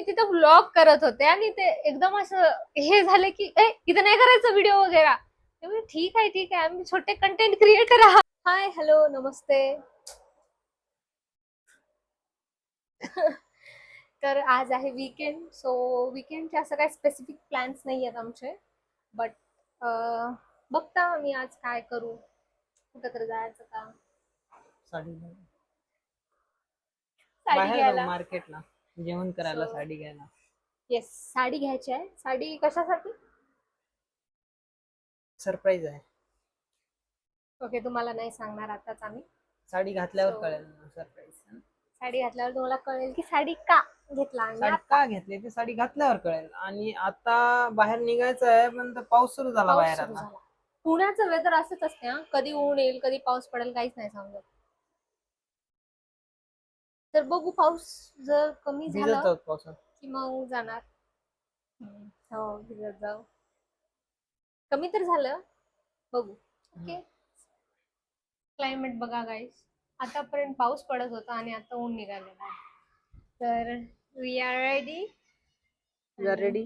तिथं व्लॉग करत होते आणि ते एकदम असं हे झालं की इथं नाही करायचं व्हिडिओ वगैरे. ठीक आहे आम्ही छोटे कंटेंट क्रिएटर आहात. हाय हॅलो नमस्ते. तर आज आहे वीकेंड, सो वीकेंडचे असं काही स्पेसिफिक प्लॅन्स नाही आहेत आमचे, बट बघता मी आज काय करू, कुठं तर जायचं का साडी साडी बाहेर जाऊ घ्यायला. मार्केटला जेवण करायला So, साडी घ्यायला. येस साडी घ्यायची आहे. साडी कशासाठी? सरप्राईज आहे. ओके तुम्हाला नाही सांगणार आताच आम्ही. साडी घातल्यावर So, कळेल सरप्राईज. साडी घातल्यावर तुम्हाला कळेल की साडी का घेतला आम्ही साडी आता. का घेतली ते साडी घातल्यावर कळेल. आणि आता बाहेर निघायचं आहे पण पाऊस सुरू झाला पाऊस बाहेर सुरू आता. झाला. पुण्याचं वेदर असंच असते हा, कधी ऊन येईल कधी पाऊस पडेल काहीच नाही समजत. तर बघू पाऊस जर कमी भिजत झालं आहोत पावसात. की मग जाणार. हो भिजत जाऊ. कमी तर झालं बघू. ओके क्लायमेट बघा गाईस, आतापर्यंत पाऊस पडत होता आणि आता ऊन निघालेला आहे. तर we are ready. You are ready.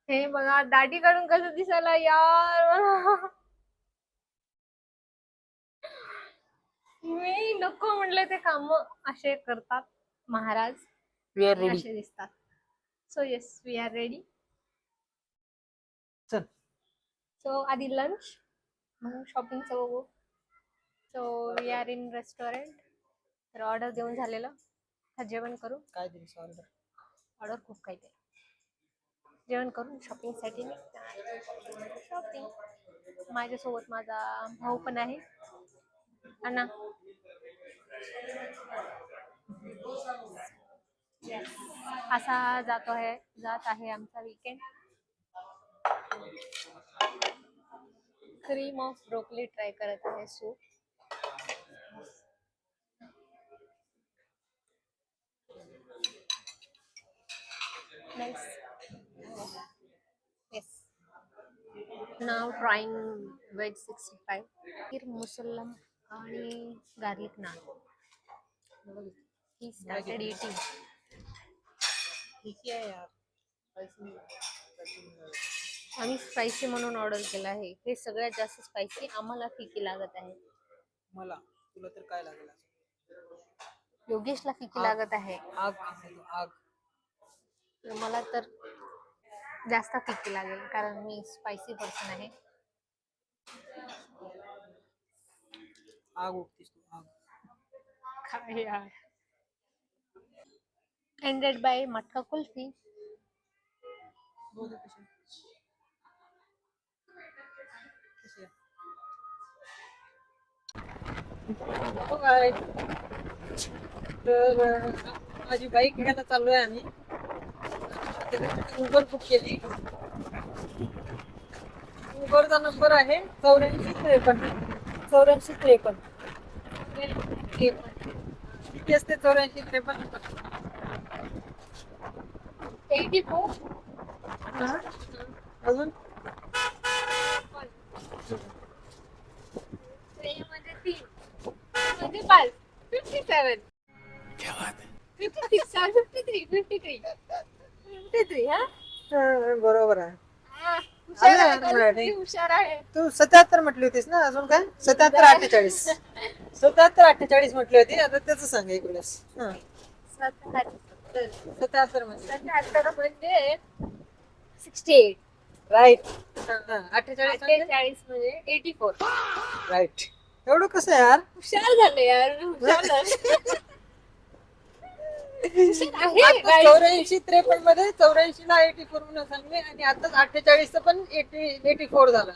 हे बघा दाढी काढून कसं दिसायला यार. मी नको म्हणले ते काम असे करतात महाराज. We are ready. असे दिसतात. So yes we are ready. चल सो आधी लंच मग शॉपिंगचं बघू. So we are in restaurant. तर ऑर्डर देऊन झालेलं, आता जेवण करू. काय दिली ऑर्डर? ऑर्डर खूप काही ते जेवण करून शॉपिंगसाठी शॉपिंग. माझ्यासोबत माझा भाऊ पण आहे अण्णा. Yes. असा जात आहे आमचा weekend. Cream of broccoli try करत आहे soup. Nice. Yes now trying veg 65 kheer musallam आणि गार्लिक नान. ही स्टार्टेड इटिंग. ठीक आहे यार. आम्ही स्पायसी म्हणून ऑर्डर केला आहे. हे सगळ्यात जास्त स्पायसी आम्हाला फिकी लागत आहे. मला तुला तर काय लागेल? योगेशला फिकी आग. लागत आहे. आग आग. मला तर जास्त फिकी लागेल कारण मी स्पायसी पर्सन आहे. आग उठतीस तू आग. काय यार. एंडेड बाय मटका कुल्फी. तर माझी बाईक घ्यायला चालू आहे आम्ही. उबर बुक केली. उबरचा नंबर आहे 8453. 8453 किती असते? 8453 84 अजून म्हणजे 3 म्हणजे 5 57 56 53 53 53 हा. बरोबर आहे. हुशार आहे, हुशार आहे. तू 77 म्हटली होतीस ना? अजून काय? 77 48 77 48 म्हटली होती. आता त्याच सांग एक वेळेस. 77 म्हणजे 68 राईट. 48 म्हणजे 84. राईट. एवढं कसं यार? हुशार झाले यार, हुशार झाले. 84 मध्ये 84 ला 84 म्हणून सांगले आणि आता 48 पण 84 झाला.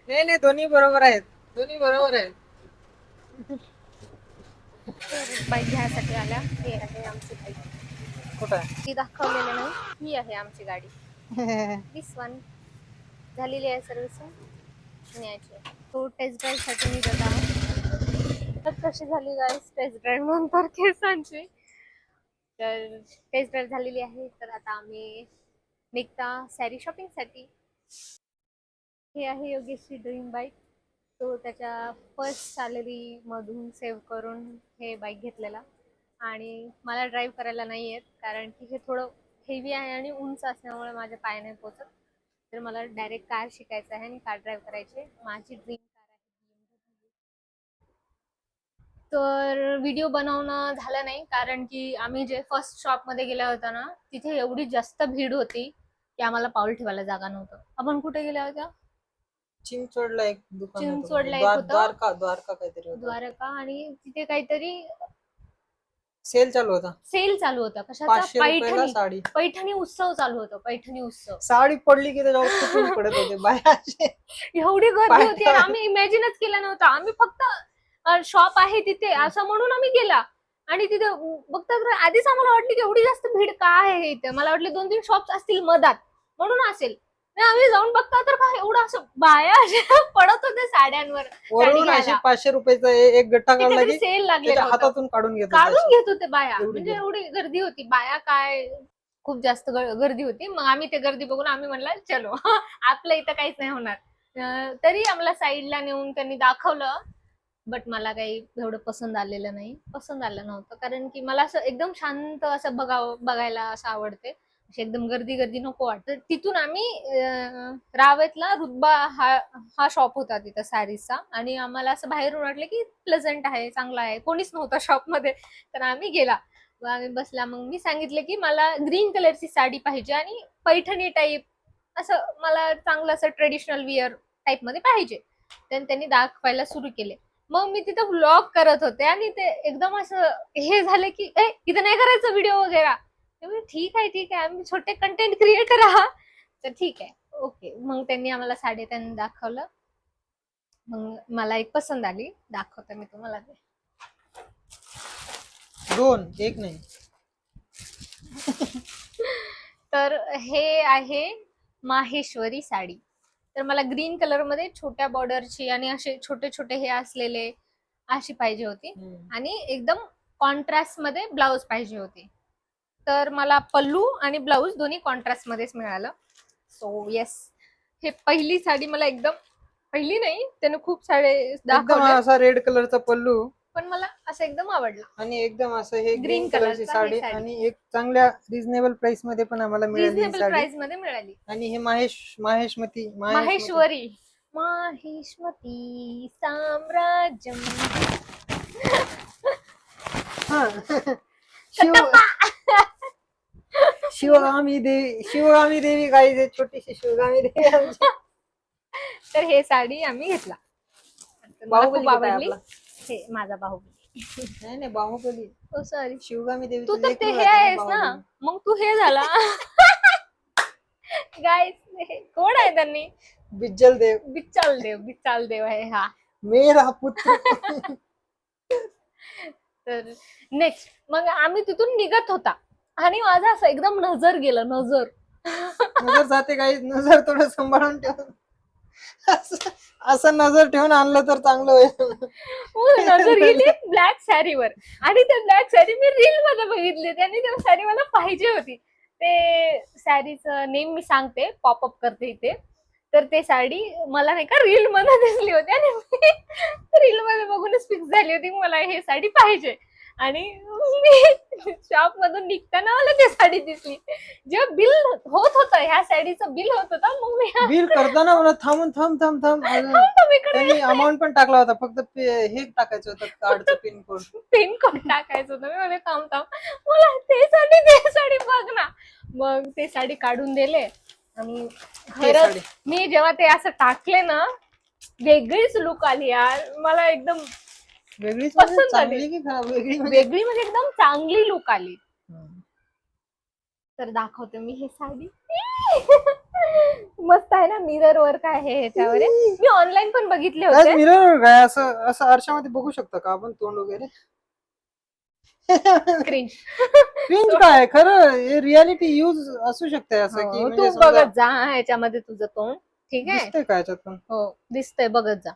नाही दोन्ही बरोबर आहेत. दोन्ही बरोबर आहेत. बाईक घ्यायसाठी आल्या. हे आहे आमची बाईक. कुठं आहे? ती दाखवलेलं नाही. ही आहे आमची गाडी. दिस वन झालेली आहे सर्व्हिसिंग. न्यायची आहे. तो टेस्ट ड्राईव्ह साठी मी जात आहोत. तर कशी झाली गाईस टेस्ट ड्राईव्ह नंतर केसांची. तर टेस्ट ड्राईव्ह झालेली आहे. तर आता आम्ही निघता सॅरी शॉपिंग साठी. हे आहे योगेशची ड्रीम बाईक. तो त्याच्या फर्स्ट सॅलरी मधून सेव्ह करून हे बाईक घेतलेला. आणि मला ड्राईव्ह करायला नाही येत, कारण की हे थोडं हेवी आहे आणि उंच असल्यामुळे माझ्या पाय नाही पोचत. तर मला डायरेक्ट कार शिकायचं आहे आणि कार ड्राईव्ह करायची आहे. माझी ड्रीम कार आहे BMW. तर व्हिडिओ बनवणं झालं नाही, कारण की आम्ही जे फर्स्ट शॉपमध्ये गेल्या होत्या ना, तिथे एवढी जास्त भीड होती की आम्हाला पाऊल ठेवायला जागा नव्हतं. आपण कुठे गेल्या होत्या? चिंचवडला एक दुकान होतं, चिंचवडला एक होतं, द्वारका काहीतरी होतं. द्वारका. आणि तिथे काहीतरी सेल चालू होता, सेल चालू होता. कशाचा? 500 रुपयाला पैठणी. साडी. पैठणी उत्सव चालू होता. पैठणी उत्सव. साडी पडली की त्याच्यावर तुटून पडत होते बायाचे. एवढी गर्दी होती आणि आम्ही इमॅजिनच केलं नव्हतं. आम्ही फक्त शॉप आहे तिथे असं म्हणून आम्ही गेला, आणि तिथे बघता तर आधीच आम्हाला वाटली की एवढी जास्त भीड का आहे इथे. मला वाटले 2-3 शॉप्स असतील मधात म्हणून असेल. आणि आम्ही जाऊन बघता तर एवढं असं बाया अशा पडत होते साड्यांवर. वरून अशी 500 रुपयाचा एक गट्टा काढला की सेल लागलेला त्याच्या होता. हातातून काढून घेत काढून घेत होते बाया. एवढी म्हणजे गर्दी. एवढी गर्दी होती. बाया काय खूप जास्त गर्दी होती. मग आम्ही ते गर्दी बघून आम्ही म्हणलं चलो आपलं इथं काहीच नाही होणार. तरी आम्हाला साईडला नेऊन त्यांनी दाखवलं, बट मला काही एवढं पसंत आलेलं नाही. पसंत आलं नव्हतं, कारण की मला असं एकदम शांत असं बघायला असं आवडते. अशी एकदम गर्दी गर्दी नको वाटतं. तिथून आम्ही रावेतला रुतबा हा शॉप होता तिथं सॅरीजचा, आणि आम्हाला असं बाहेरून वाटलं की प्लेझंट आहे, चांगला आहे. कोणीच नव्हतं शॉपमध्ये. तर आम्ही गेला, मग आम्ही बसला. मग मी सांगितलं की मला ग्रीन कलरची साडी पाहिजे आणि पैठणी टाईप, असं मला चांगलं असं ट्रेडिशनल विअर टाईप मध्ये पाहिजे. त्यांनी दाखवायला सुरू केले. मग मी तिथं व्लॉग करत होते आणि ते एकदम असं हे झालं की इथं नाही करायचं व्हिडिओ वगैरे. ठीक आहे आम्ही छोटे कंटेंट क्रिएटर आहात, तर ठीक आहे, ओके. मग त्यांनी आम्हाला साडी त्यांनी दाखवलं. मग मला एक पसंत आली, दाखवते मी तुम्हाला ते. 2 एक नाही. तर हे आहे माहेश्वरी साडी. तर मला ग्रीन कलर मध्ये छोट्या बॉर्डरची आणि असे छोटे छोटे हे असलेले अशी पाहिजे होती, आणि एकदम कॉन्ट्रास्ट मध्ये ब्लाउज पाहिजे होती. तर मला पल्लू आणि ब्लाउज दोन्ही कॉन्ट्रास्ट मध्येच मिळालं. सो येस, हे पहिली साडी मला एकदम, पहिली नाही, त्याने खूप सारे एकदम दाखवले, असा रेड कलरचा पल्लू पण मला असं एकदम आवडलं. आणि एकदम असं हे Green ग्रीन color कलरची चा साडी, ही साडी. आणि एक चांगल्या रिझनेबल प्राइस मध्ये पण आम्हाला मिळाली ही रिझनेबल साडी. प्राइस मध्ये मिळाली. आणि हे माहेश्वरी साम्राज्यम. शिवगामी देवी काही छोटीशी शिवगामी देवी आमची. तर हे साडी आम्ही घेतला. मला बाहुबली खूप कुठे आहे आवडली. आपला? हे माझा बाहुबली. नाही बाहुबली. ओ सॉरी, शिवगामी देवी तू तर ते हे आहेस ना, मग तू हे झाला. गाईस, कोण आहे त्यांनी? बिज्जल बिच्चाल देव आहे हा. मेरा पुत्र. तर नेक्स्ट मग आम्ही तिथून निघत होता, आणि माझा असं एकदम नजर गेलं. नजर जाते काही, नजर थोडं सांभाळून ठेवून असं नजर ठेवून आणलं तर चांगलं होईल. नजर गेली ब्लॅक साडीवर, आणि ते ब्लॅक साडी मी रील मध्ये बघितली होती, आणि ती साडी मला पाहिजे होती. ते साडीचं नेम मी सांगते, पॉपअप करते इथे. तर ते साडी मला नाही का रील मध्ये दिसली होती, आणि मी रील मध्ये बघूनच फिक्स झाली होती मला हे साडी पाहिजे. आणि मी शॉप मधून निघताना मला ती साडी दिसली. जेव्हा बिल होत होतं, ह्या साडीचं बिल होत होतं, मग मी बिल करताना मला थांब त्यांनी अमाऊंट पण टाकला होता, फक्त हे टाकायचं होतं, कार्डचं पिनकोड टाकायचं होतं. मी म्हणजे थांब मला ते साडी बघ ना. मग ते साडी काढून दिले, आणि खरंच मी जेव्हा ते असं टाकले ना, वेगळीच लुक आली यार. मला एकदम वेगळीच पसंत आली. चांगली की खराब? वेगळी म्हणजे एकदम चांगली लुक आली. तर दाखवते मी हे साडी. मस्त आहे ना, मिरर वर्क आहे ह्याच्यावर. मी ऑनलाईन पण बघितले होते. मिरर काय असं आरशामध्ये बघू शकतो का आपण तोंड वगैरे? क्रिंज काय खरं रियालिटी यूज असू शकते असं की, तू म्हणजे बघत जा ह्याच्यामध्ये तुझं तोंड. ठीक आहे, दिसतंय का याच्यातून? हो दिसतंय, बघत जा.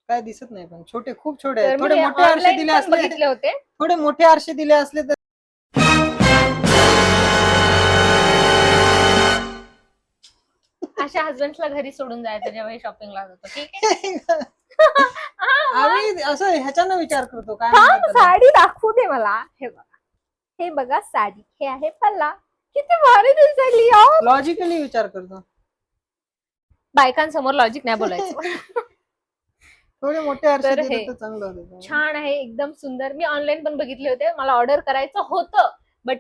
काय दिसत नाही, पण खूप छोटे आहेत. तर थोडे मी मोठे आरशे online दिले पण असले, बघितले होते. थोडे मोठे आरशे दिले असले तर अशा हसबंडला घरी सोडून जायचं जेव्हा शॉपिंगला जातो. ठीक आहे. आम्ही असं ह्याच्यानं विचार करतो काय हा म्हणतात त्याला. साडी दाखवू दे मला. हे बघा साडी, हे आहे पल्ला. किती भारी दिसली यार. लॉजिकली विचार करतो. बायकांसमोर लॉजिक नाही बोलायचं. थोडे मोठे आरसे तर दिले हे तर चांगलं होतं. छान आहे, एकदम सुंदर. मी ऑनलाईन पण बघितले होते, मला ऑर्डर करायचं होतं, बट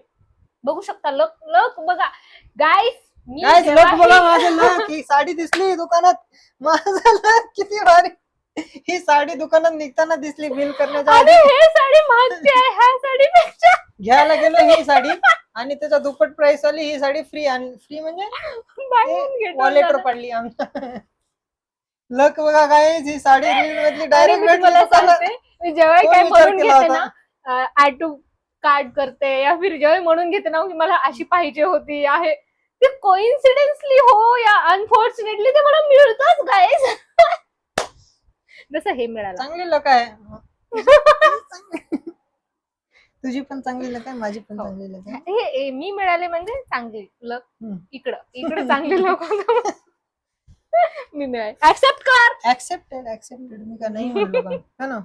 बघू शकता लक लक बघा गाईस. मी गाईस जेव्हा लोक बघा माझं लक, ही साडी दिसली दुकानात, माझं लक किती भारी. ही साडी दुकानात निघताना दिसली बिल करण्याच्या अरे आधी. हे साडी महागची आहे ह्या साडीपेक्षा. घ्यायला गेलो ही साडी आणि त्याच्या दुप्पट प्राइस वाली ही साडी फ्री, आणि फ्री म्हणजे Buy one get one वॉलेटर झालं. पडली आमच्या. लक बघा गाईस, ही साडी रील मधली अरे डायरेक्ट मी भेटली तुम्हाला दुकानात. सांगते, मी जेव्हा कोण काय विचार म्हणून केला घेते होता? ना, ऍड टू कार्ड करते या फिर जेव्हा म्हणून घेते ना की मला अशी पाहिजे होती आहे, ते कोइन्सिडेंटली हो या अनफॉर्च्युनेटली ते मला मिळतच गाईस. जसं हे मिळालं. चांगली लक आहे. तुझी पण चांगली लक आहे, माझी पण हो. चांगली लक आहे. हे मी मिळाले म्हणजे चांगली लक. हम्म. इकडं चांगली लोक. मी मिळाले, ऍक्सेप्ट कर. ऍक्सेप्टेड मी का नाही म्हणलो का, है ना.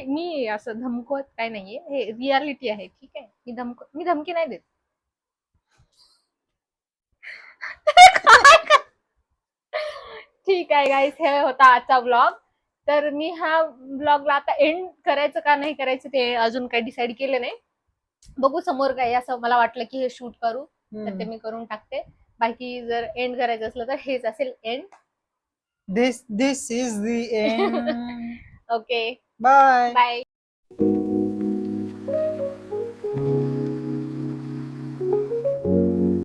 मी असं धमकवत काय नाहीये, हे रियालिटी आहे. ठीक आहे, मी धमकी नाही देत. ठीक आहे गाईस, हे होता आजचा व्लॉग. तर मी हा व्लॉगला आता एंड करायचं का नाही करायचं ते अजून काही डिसाईड केलं नाही. बघू समोर काय असं मला वाटलं की हे शूट करू तर ते मी करून टाकते. बाकी जर एंड करायचं असलं तर हेच असेल end. This is the end. Okay, Bye. Bye.